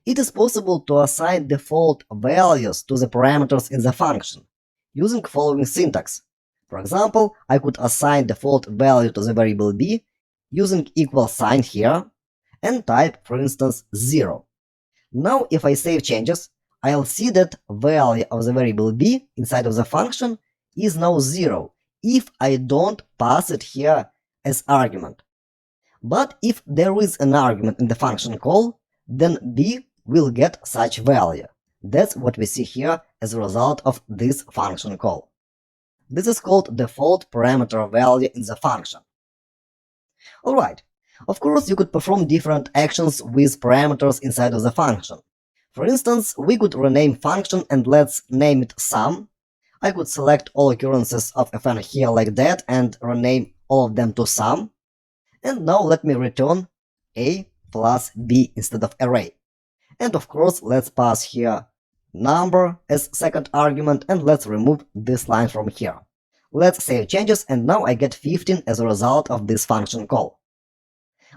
It is possible to assign default values to the parameters in the function using following syntax. For example, I could assign default value to the variable b using equal sign here and type, for instance, 0. Now, if I save changes, I'll see that value of the variable b inside of the function is now 0 if I don't pass it here as argument. But if there is an argument in the function call, then b will get such value. That's what we see here as a result of this function call. This is called default parameter value in the function. Alright, of course you could perform different actions with parameters inside of the function. For instance, we could rename function and let's name it sum. I could select all occurrences of fn here like that and rename all of them to sum. And now let me return a plus b instead of array. And of course, let's pass here number as second argument and let's remove this line from here. Let's save changes and now I get 15 as a result of this function call.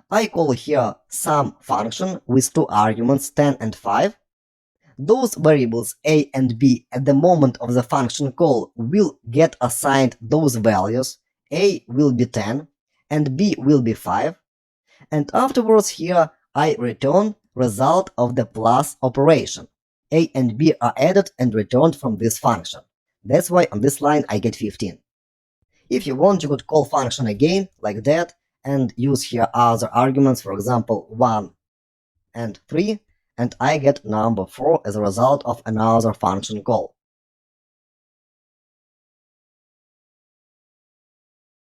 I call here sum function with two arguments 10 and 5. Those variables a and b at the moment of the function call will get assigned those values. A will be 10 and b will be 5. And afterwards here I return result of the plus operation. A and b are added and returned from this function. That's why on this line I get 15. If you want, you could call function again, like that, and use here other arguments, for example 1 and 3, and I get number 4 as a result of another function call.